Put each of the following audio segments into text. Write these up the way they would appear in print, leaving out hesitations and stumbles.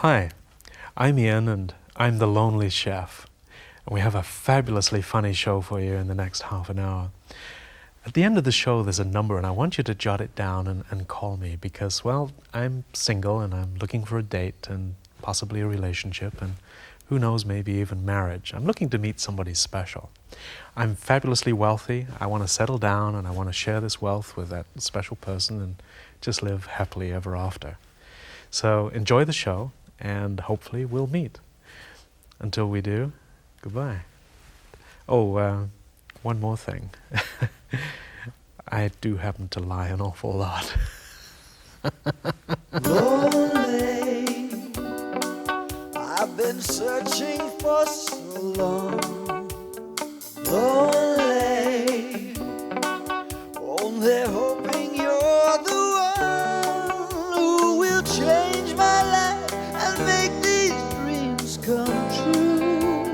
Hi, I'm Ian and I'm the Lonely Chef. And we have a fabulously funny show for you in the next half an hour. At the end of the show there's a number and I want you to jot it down and call me because, well, I'm single and I'm looking for a date and possibly a relationship and who knows, maybe even marriage. I'm looking to meet somebody special. I'm fabulously wealthy. I want to settle down and I want to share this wealth with that special person and just live happily ever after. So enjoy the show and hopefully we'll meet. Until we do, goodbye. Oh, one more thing. I do happen to lie an awful lot. Lonely, I've been searching for so long. Lonely, only hoping you're the one who will change my life and make these dreams come true.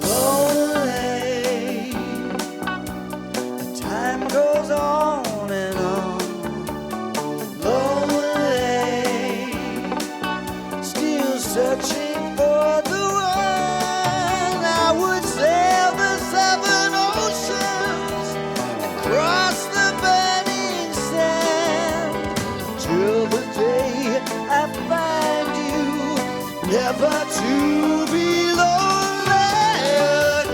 Lonely, the time goes on and on. Lonely, still searching for the one. I would sail the 7 oceans and cross the burning sand till the day I find you, never to be lonely again.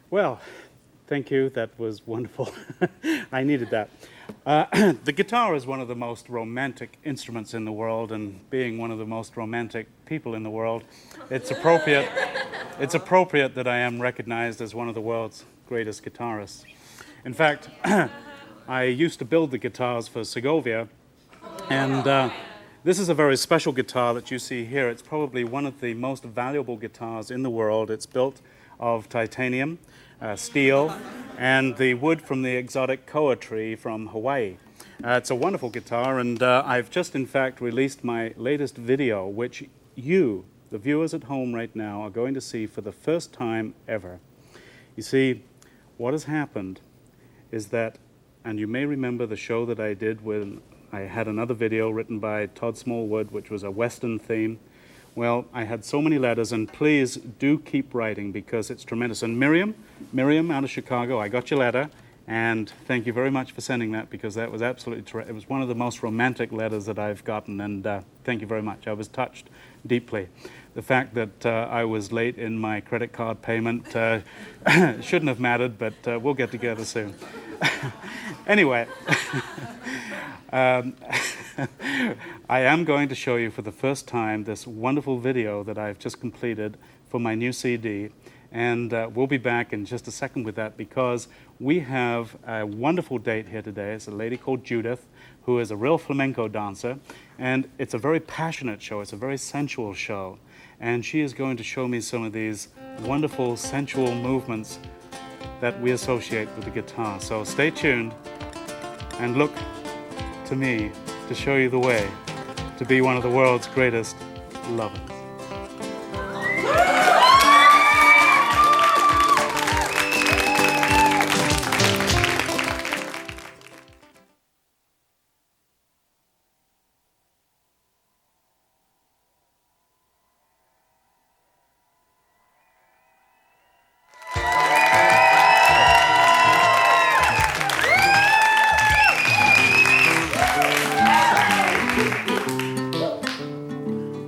Well, thank you. That was wonderful. I needed that. The guitar is one of the most romantic instruments in the world, and being one of the most romantic people in the world, it's appropriate that I am recognized as one of the world's greatest guitarists. In fact, I used to build the guitars for Segovia, and this is a very special guitar that you see here. It's probably one of the most valuable guitars in the world. It's built of titanium, steel, and the wood from the exotic koa tree from Hawaii. It's a wonderful guitar, and I've just in fact released my latest video, which you, the viewers at home right now, are going to see for the first time ever. You see, what has happened is that, and you may remember the show that I did when I had another video written by Todd Smallwood, which was a Western theme. Well, I had so many letters, and please do keep writing because it's tremendous. And Miriam out of Chicago, I got your letter, and thank you very much for sending that because that was absolutely it was one of the most romantic letters that I've gotten, and thank you very much. I was touched deeply. The fact that I was late in my credit card payment shouldn't have mattered, but we'll get together soon. Anyway. I am going to show you for the first time this wonderful video that I've just completed for my new CD, and we'll be back in just a second with that because we have a wonderful date here today. It's a lady called Judith who is a real flamenco dancer, and it's a very passionate show. It's a very sensual show, and she is going to show me some of these wonderful sensual movements that we associate with the guitar. So stay tuned and look to me to show you the way to be one of the world's greatest lovers.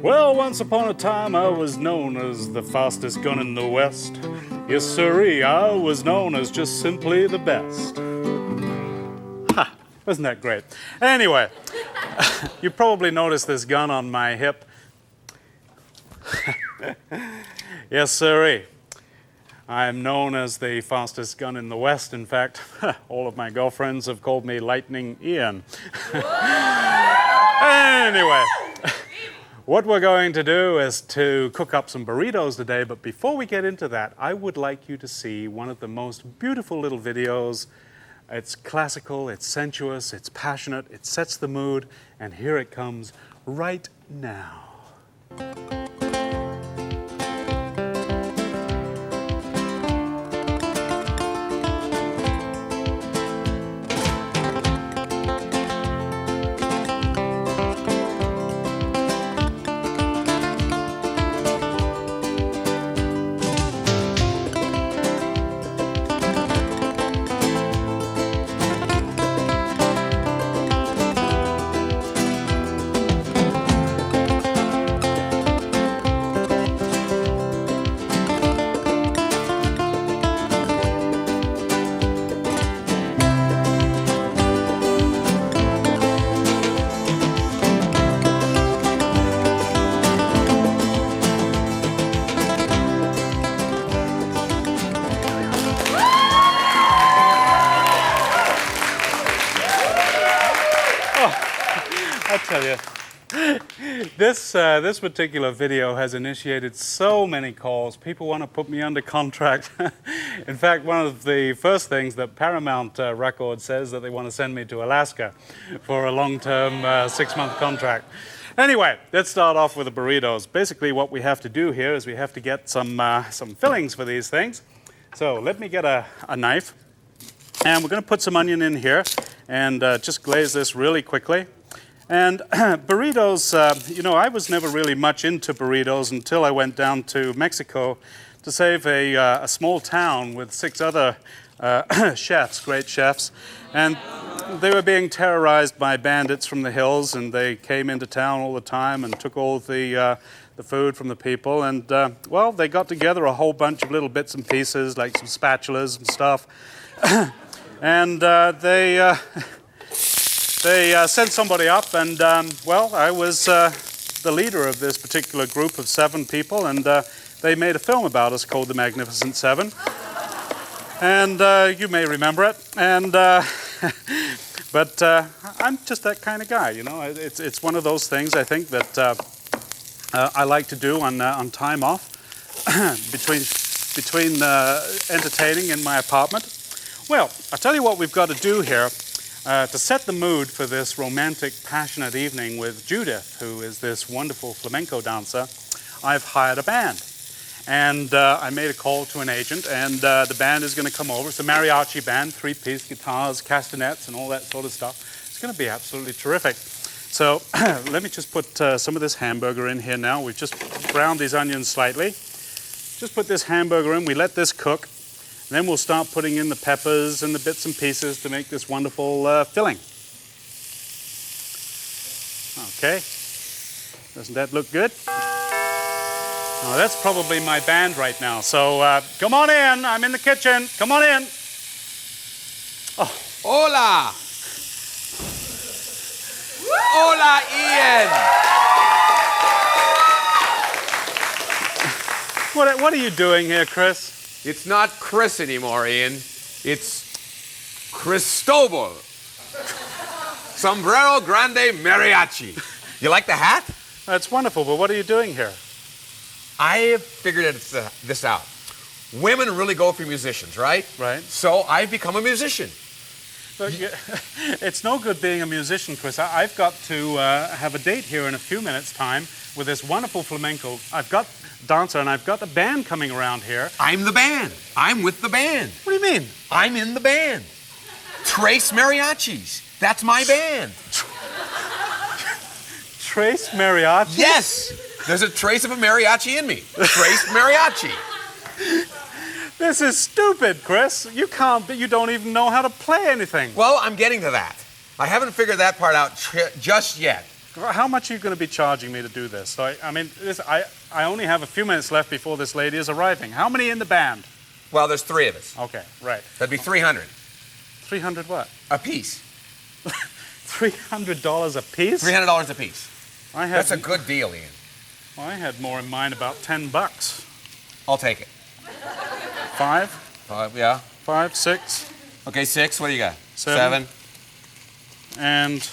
Well, once upon a time I was known as the fastest gun in the West. Yes, sirree, I was known as just simply the best. Ha! Wasn't that great? Anyway, you probably noticed this gun on my hip. Yes, sirree. I'm known as the fastest gun in the West. In fact, all of my girlfriends have called me Lightning Ian. Anyway, what we're going to do is to cook up some burritos today, but before we get into that, I would like you to see one of the most beautiful little videos. It's classical, it's sensuous, it's passionate, it sets the mood, and here it comes right now. I tell you, this particular video has initiated so many calls. People want to put me under contract. In fact, one of the first things that Paramount Records says that they want to send me to Alaska for a long-term 6-month contract. Anyway, let's start off with the burritos. Basically, what we have to do here is we have to get some fillings for these things. So let me get a knife, and we're going to put some onion in here and just glaze this really quickly. And burritos, you know, I was never really much into burritos until I went down to Mexico to save a small town with 6 other chefs, great chefs. And they were being terrorized by bandits from the hills, and they came into town all the time and took all the food from the people. And, well, they got together a whole bunch of little bits and pieces, like some spatulas and stuff. And they sent somebody up, and, well, I was the leader of this particular group of 7 people, and they made a film about us called The Magnificent Seven. And you may remember it. And, but I'm just that kind of guy, you know. It's one of those things, I think, that I like to do on time off between entertaining in my apartment. Well, I'll tell you what we've got to do here. To set the mood for this romantic, passionate evening with Judith, who is this wonderful flamenco dancer, I've hired a band. And I made a call to an agent, and the band is going to come over. It's a mariachi band, 3-piece guitars, castanets, and all that sort of stuff. It's going to be absolutely terrific. So let me just put some of this hamburger in here now. We've just browned these onions slightly. Just put this hamburger in. We let this cook. And then we'll start putting in the peppers and the bits and pieces to make this wonderful filling. Okay. Doesn't that look good? Oh, that's probably my band right now. So come on in. I'm in the kitchen. Come on in. Oh. Hola. Hola, Ian. What are you doing here, Chris? It's not Chris anymore, Ian. It's Cristobal. Sombrero Grande Mariachi. You like the hat? That's wonderful, but what are you doing here? I have figured this out. Women really go for musicians, right? Right. So I've become a musician. Look, it's no good being a musician, Chris. I've got to have a date here in a few minutes' time with this wonderful flamenco. I've got dancer, and I've got the band coming around here. I'm the band. I'm with the band. What do you mean? I'm in the band. Trace Mariachis. That's my band. Trace Mariachi? Yes. There's a trace of a mariachi in me. Trace Mariachi. This is stupid, Chris. You don't even know how to play anything. Well, I'm getting to that. I haven't figured that part out just yet. How much are you going to be charging me to do this? So I only have a few minutes left before this lady is arriving. How many in the band? Well, there's 3 of us. Okay, right. That'd be 300. 300 what? A piece. $300 a piece? $300 a piece. That's a good deal, Ian. Well, I had more in mind, about $10. I'll take it. 5? 5, yeah. 5, 6. Okay, 6. What do you got? 7. And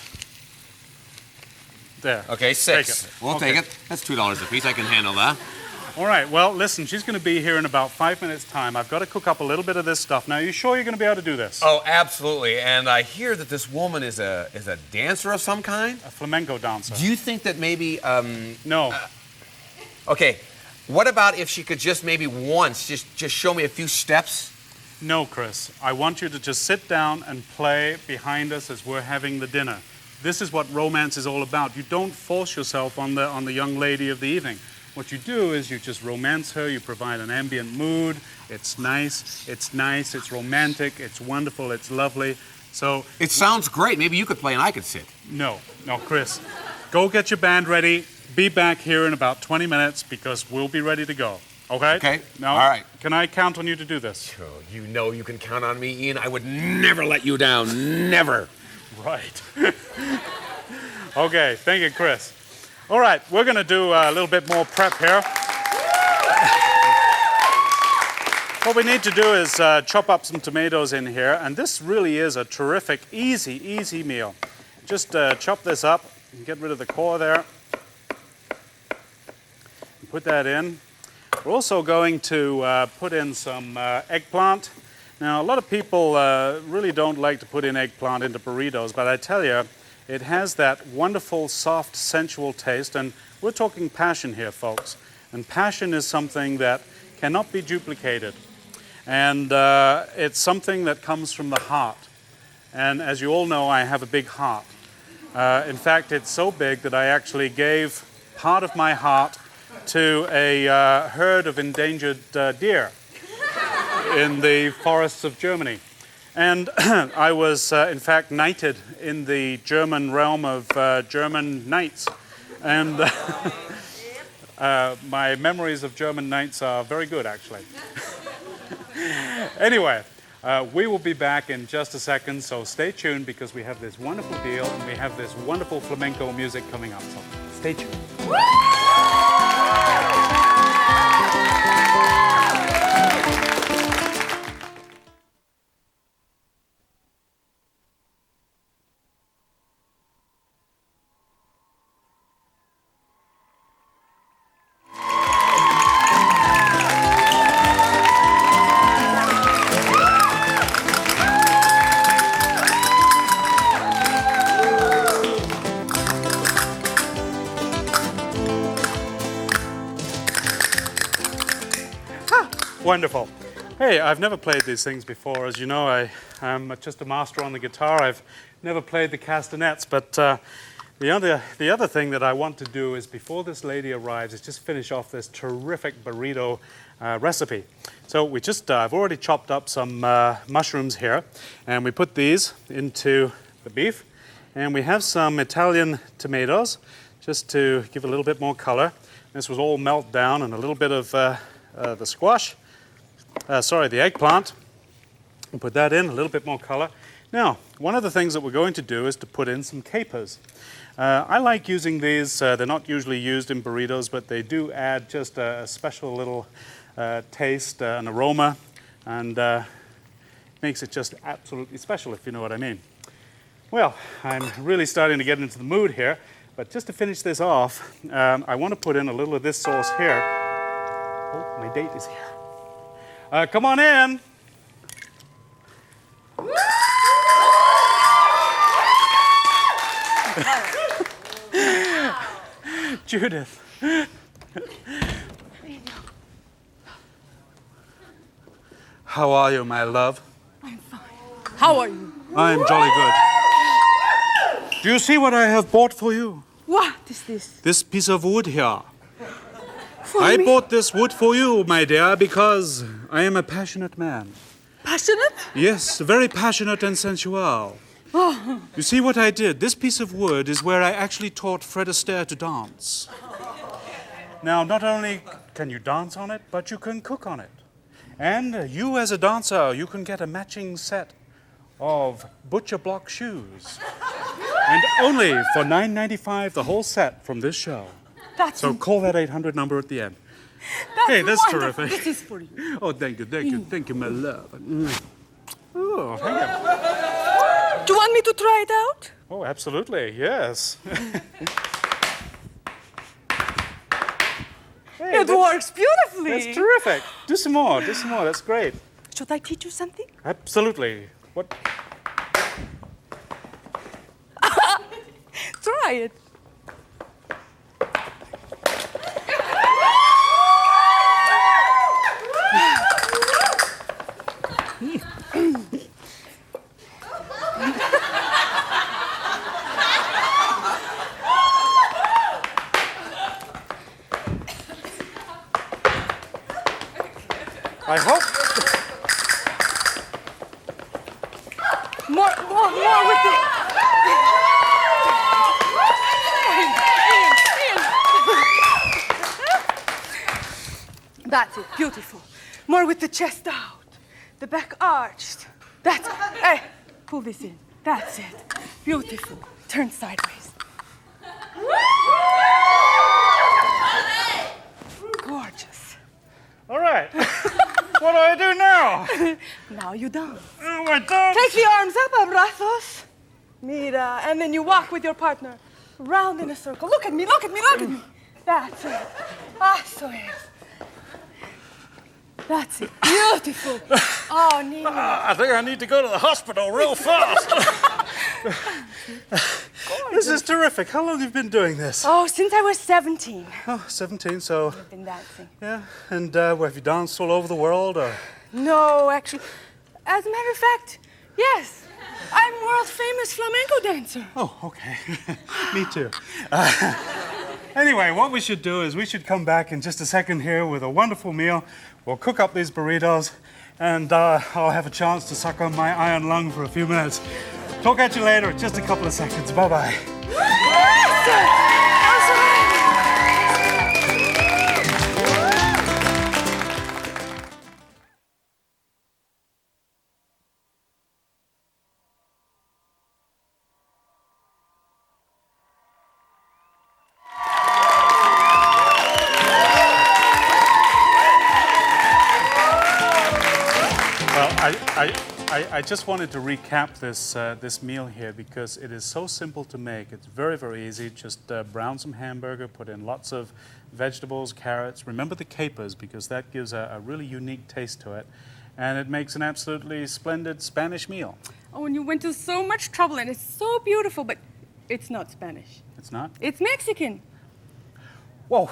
There. Okay, 6. Take it. We'll Okay. take it. That's $2 a piece. I can handle that. All right, well, listen, she's going to be here in about 5 minutes' time. I've got to cook up a little bit of this stuff. Now, are you sure you're going to be able to do this? Oh, absolutely. And I hear that this woman is a dancer of some kind. A flamenco dancer. Do you think that maybe No. okay, what about if she could just maybe once just show me a few steps? No, Chris. I want you to just sit down and play behind us as we're having the dinner. This is what romance is all about. You don't force yourself on the young lady of the evening. What you do is you just romance her, you provide an ambient mood. It's nice, it's romantic, it's wonderful, it's lovely. So, It sounds great. Maybe you could play and I could sit. no, Chris. Go get your band ready. Be back here in about 20 minutes because we'll be ready to go. Okay? Okay. Now, All right. Can I count on you to do this? Oh, you know you can count on me, Ian. I would never let you down. Never. Right. Okay, thank you, Chris. All right, we're going to do a little bit more prep here. What we need to do is chop up some tomatoes in here, and this really is a terrific, easy meal. Just chop this up and get rid of the core there. Put that in. We're also going to put in some eggplant. Now, a lot of people really don't like to put in eggplant into burritos, but I tell you, it has that wonderful, soft, sensual taste, and we're talking passion here, folks. And passion is something that cannot be duplicated. And it's something that comes from the heart. And as you all know, I have a big heart. In fact, it's so big that I actually gave part of my heart to a herd of endangered deer in the forests of Germany. And I was, in fact, knighted in the German realm of German knights. And my memories of German knights are very good, actually. Anyway, we will be back in just a second, so stay tuned because we have this wonderful deal and we have this wonderful flamenco music coming up. So stay tuned. Wonderful. Hey, I've never played these things before. As you know, I'm just a master on the guitar. I've never played the castanets, but the other thing that I want to do is before this lady arrives is just finish off this terrific burrito recipe. So I've already chopped up some mushrooms here, and we put these into the beef, and we have some Italian tomatoes just to give a little bit more color. This was all melt down and a little bit of the squash. The eggplant. We'll put that in, a little bit more color. Now, one of the things that we're going to do is to put in some capers. I like using these. They're not usually used in burritos, but they do add just a special little taste, an aroma, and makes it just absolutely special, if you know what I mean. Well, I'm really starting to get into the mood here, but just to finish this off, I want to put in a little of this sauce here. Oh, my date is here. Come on in. Judith. How are you, my love? I'm fine. How are you? I'm jolly good. Do you see what I have bought for you? What is this? This piece of wood here. For I me? bought this wood for you, my dear, because I am a passionate man. Passionate? Yes, very passionate and sensual. Oh, You see what I did? This piece of wood is where I actually taught Fred Astaire to dance. Now, not only can you dance on it, but you can cook on it. And you, as a dancer, you can get a matching set of butcher block shoes. And only for $9.95 the whole set from this show. that's, So call that 800 number at the end. that's hey, that's wonderful. terrific. This is for you. Oh, thank you, my love. Oh, thank you. Do you want me to try it out? Oh, absolutely, yes. Hey, It works beautifully. That's terrific. Do some more. Do some more. That's great. Should I teach you something? Absolutely. What? Try it. I hope. More with the. That's it, beautiful. More with the chest out, the back arched. That's, hey, pull this in. That's it, beautiful. Turn sideways. Gorgeous. All right. What do I do now? Now you dance. Oh, I don't. Take the arms up, abrazos. Mira, and then you walk with your partner round in a circle. Look at me, look at me, look at me. That's it. Eso es. That's it. Beautiful. Oh, Nina. I think I need to go to the hospital real fast. This is terrific. How long have you been doing this? Oh, since I was 17, Oh, 17, so, I've been dancing. yeah. And have you danced all over the world? Or? No, actually, as a matter of fact, yes. I'm world famous flamenco dancer. Oh, okay. Me too. Anyway, what we should do is we should come back in just a second here with a wonderful meal. We'll cook up these burritos, and I'll have a chance to suck on my iron lung for a few minutes. Talk at you later in just a couple of seconds. Bye-bye. I just wanted to recap this meal here because it is so simple to make. It's very, very easy. Just brown some hamburger, put in lots of vegetables, carrots. Remember the capers because that gives a really unique taste to it. And it makes an absolutely splendid Spanish meal. Oh, and you went to so much trouble, and it's so beautiful, but it's not Spanish. It's not? It's Mexican. Whoa.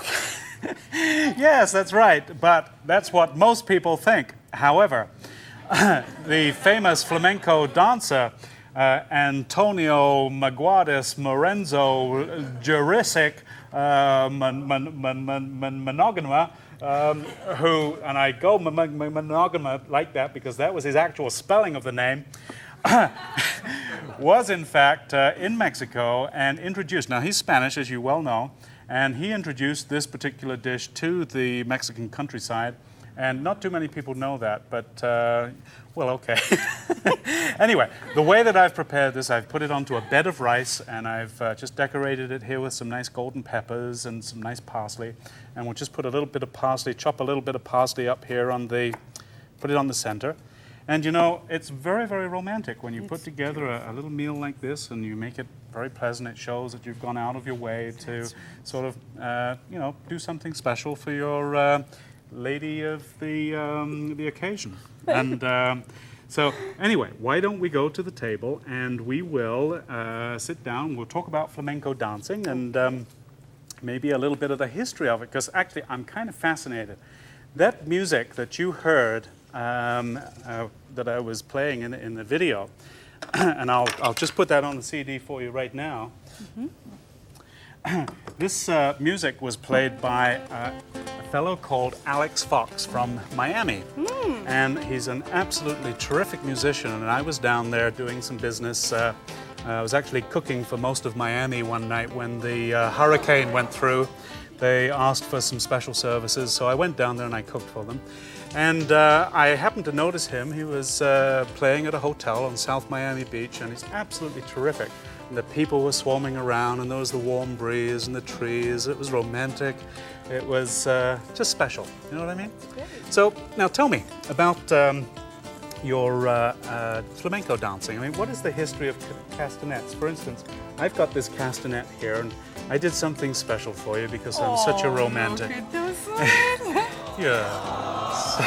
Yes, that's right. But that's what most people think. However, the famous flamenco dancer Antonio Maguades Morenzo Jurisic Monogama, who, and I go Monogama like that because that was his actual spelling of the name, was in fact in Mexico and introduced, now he's Spanish as you well know, and he introduced this particular dish to the Mexican countryside. And not too many people know that, but, well, okay. Anyway, the way that I've prepared this, I've put it onto a bed of rice, and I've just decorated it here with some nice golden peppers and some nice parsley. And we'll just put a little bit of parsley, chop a little bit of parsley up here on put it on the center. And you know, it's very, very romantic when you put together a little meal like this and you make it very pleasant. It shows that you've gone out of your way to sort of, you know, do something special for your lady of the occasion. And so anyway, why don't we go to the table and we will sit down. We'll talk about flamenco dancing and maybe a little bit of the history of it, because actually I'm kind of fascinated. That music that you heard that I was playing in the video, and I'll just put that on the CD for you right now. This music was played by a fellow called Alex Fox from Miami. And he's an absolutely terrific musician, and I was down there doing some business. I was actually cooking for most of Miami one night when the hurricane went through. They asked for some special services, so I went down there and I cooked for them. And I happened to notice him. He was playing at a hotel on South Miami Beach, and he's absolutely terrific. And the people were swarming around, and there was the warm breeze and the trees. It was romantic. It was just special. You know what I mean? So now tell me about your flamenco dancing. I mean, what is the history of castanets? For instance, I've got this castanet here, and I did something special for you because I'm such a romantic. Look at this one. Yes.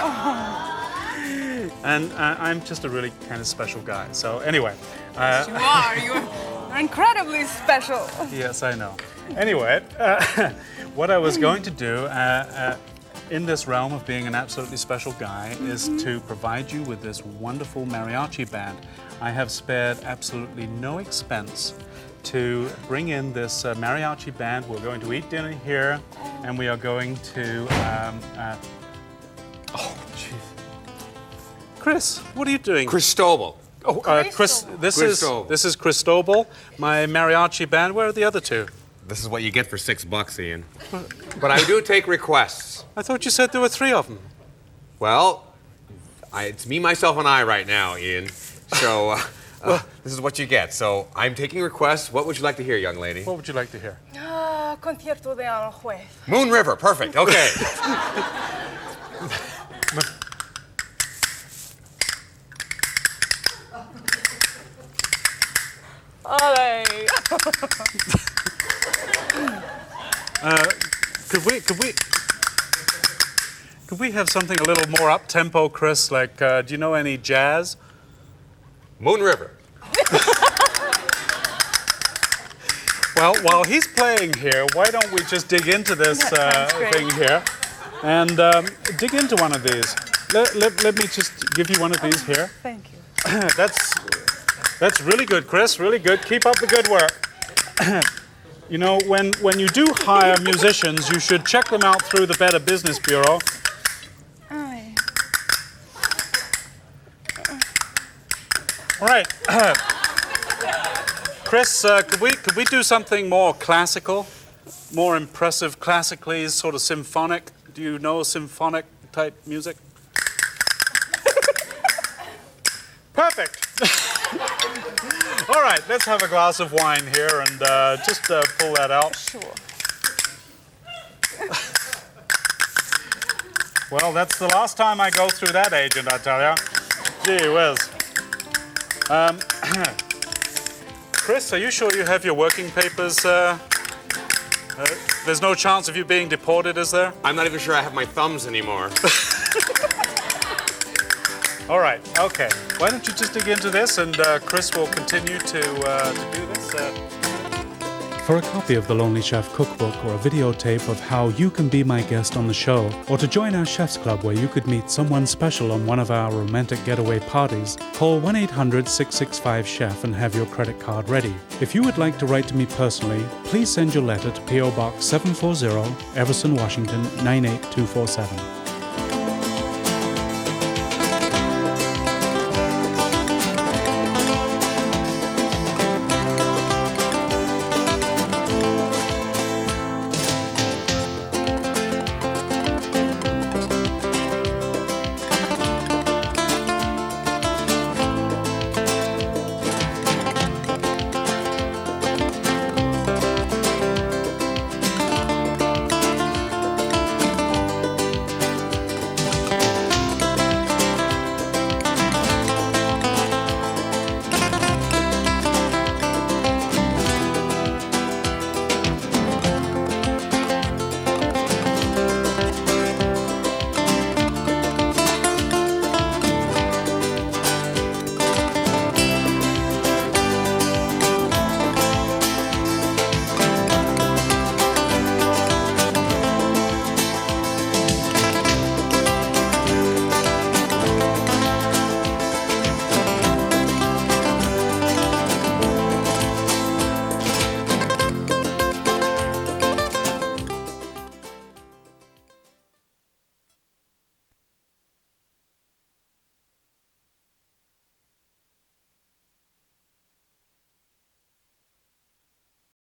And I'm just a really kind of special guy. So anyway. You are. You're incredibly special. Yes, I know. Anyway, what I was going to do in this realm of being an absolutely special guy is to provide you with this wonderful mariachi band. I have spared absolutely no expense to bring in this mariachi band. We're going to eat dinner here, and we are going to... oh, jeez. Chris, what are you doing? Cristobal. Oh, Chris, Cristobal. this is Cristobal, my mariachi band. Where are the other two? This is what you get for $6, Ian. But I do take requests. I thought you said there were 3 of them. Well, it's me, myself, and I right now, Ian. So this is what you get. So I'm taking requests. What would you like to hear, young lady? What would you like to hear? Concierto de Aranjuez. Moon River. Perfect. Okay. Ole. Could we have something a little more up tempo, Chris? Like, do you know any jazz? Moon River. Well, while he's playing here, why don't we just dig into this thing here and dig into one of these? Let me just give you one of these here. Thank you. That's really good, Chris. Really good. Keep up the good work. You know, when you do hire musicians, you should check them out through the Better Business Bureau. Aye. All right. Chris, could we do something more classical, more impressive, classically, sort of symphonic? Do you know symphonic type music? Perfect. All right, let's have a glass of wine here and just pull that out. Sure. Well, that's the last time I go through that agent, I tell ya. Gee whiz. Chris, are you sure you have your working papers? There's no chance of you being deported, is there? I'm not even sure I have my thumbs anymore. All right, okay. Why don't you just dig into this, and Chris will continue to do this. For a copy of the Lonely Chef cookbook or a videotape of how you can be my guest on the show, or to join our Chef's Club where you could meet someone special on one of our romantic getaway parties, call 1-800-665-CHEF and have your credit card ready. If you would like to write to me personally, please send your letter to P.O. Box 740, Everson, Washington 98247.